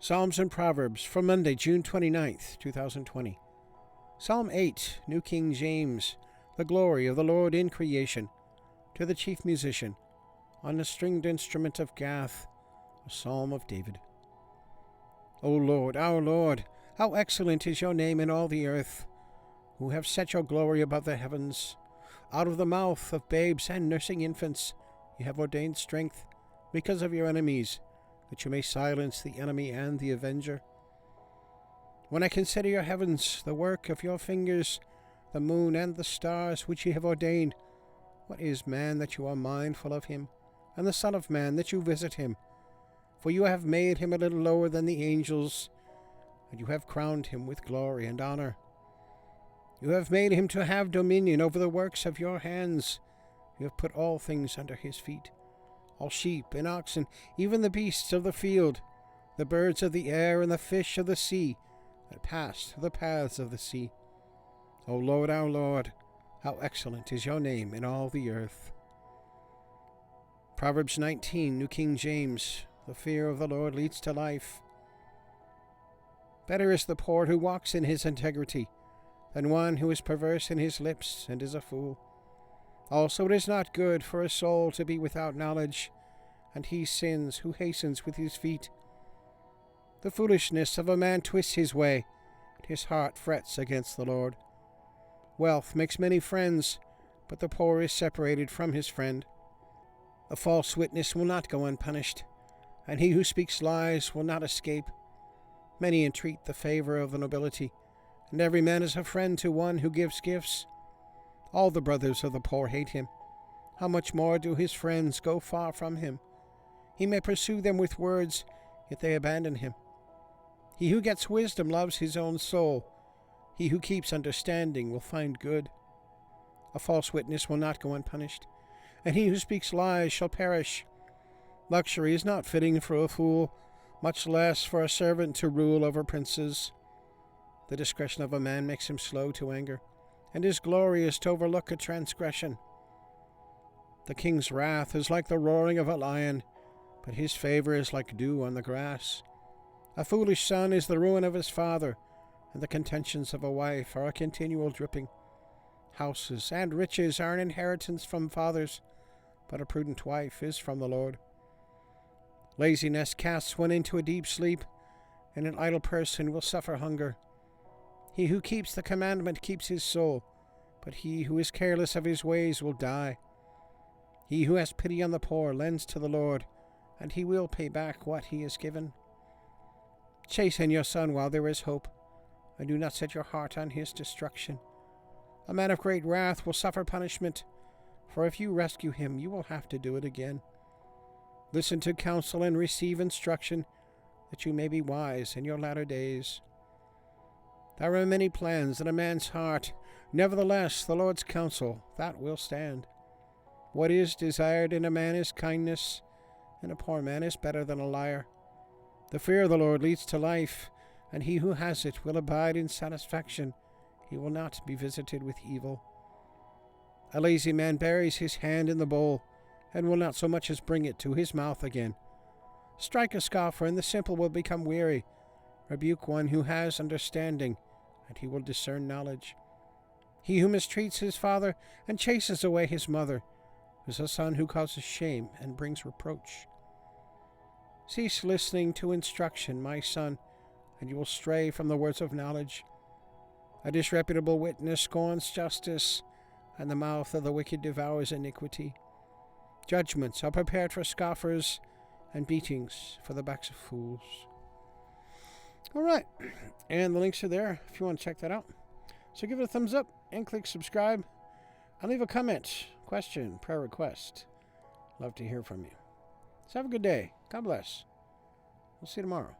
Psalms and Proverbs for Monday, June 29th, 2020. Psalm 8, New King James, the glory of the Lord in creation. To the chief musician, on the stringed instrument of Gath, a psalm of David. O Lord, our Lord, how excellent is your name in all the earth, who have set your glory above the heavens. Out of the mouth of babes and nursing infants you have ordained strength because of your enemies, that you may silence the enemy and the avenger. When I consider your heavens, the work of your fingers, the moon and the stars which you have ordained, what is man that you are mindful of him, and the Son of Man that you visit him? For you have made him a little lower than the angels, and you have crowned him with glory and honor. You have made him to have dominion over the works of your hands. You have put all things under his feet, all sheep and oxen, even the beasts of the field, the birds of the air and the fish of the sea that pass through the paths of the sea. O Lord, our Lord, how excellent is your name in all the earth. Proverbs 19, New King James, the fear of the Lord leads to life. Better is the poor who walks in his integrity than one who is perverse in his lips and is a fool. Also it is not good for a soul to be without knowledge, and he sins who hastens with his feet. The foolishness of a man twists his way, and his heart frets against the Lord. Wealth makes many friends, but the poor is separated from his friend. A false witness will not go unpunished, and he who speaks lies will not escape. Many entreat the favor of the nobility, and every man is a friend to one who gives gifts. All the brothers of the poor hate him. How much more do his friends go far from him? He may pursue them with words, yet they abandon him. He who gets wisdom loves his own soul. He who keeps understanding will find good. A false witness will not go unpunished, and he who speaks lies shall perish. Luxury is not fitting for a fool, much less for a servant to rule over princes. The discretion of a man makes him slow to anger, and his glory is to overlook a transgression. The king's wrath is like the roaring of a lion, but his favor is like dew on the grass. A foolish son is the ruin of his father, and the contentions of a wife are a continual dripping. Houses and riches are an inheritance from fathers, but a prudent wife is from the Lord. Laziness casts one into a deep sleep, and an idle person will suffer hunger. He who keeps the commandment keeps his soul, but he who is careless of his ways will die. He who has pity on the poor lends to the Lord, and he will pay back what he has given. Chasten your son while there is hope, and do not set your heart on his destruction. A man of great wrath will suffer punishment, for if you rescue him, you will have to do it again. Listen to counsel and receive instruction, that you may be wise in your latter days. There are many plans in a man's heart, nevertheless the Lord's counsel, that will stand. What is desired in a man is kindness, and a poor man is better than a liar. The fear of the Lord leads to life, and he who has it will abide in satisfaction. He will not be visited with evil. A lazy man buries his hand in the bowl, and will not so much as bring it to his mouth again. Strike a scoffer, and the simple will become weary. Rebuke one who has understanding, and he will discern knowledge. He who mistreats his father and chases away his mother is a son who causes shame and brings reproach. Cease listening to instruction, my son, and you will stray from the words of knowledge. A disreputable witness scorns justice, and the mouth of the wicked devours iniquity. Judgments are prepared for scoffers, and beatings for the backs of fools. All right, and the links are there if you want to check that out. So give it a thumbs up and click subscribe, and leave a comment, question, prayer request. Love to hear from you. So have a good day. God bless. We'll see you tomorrow.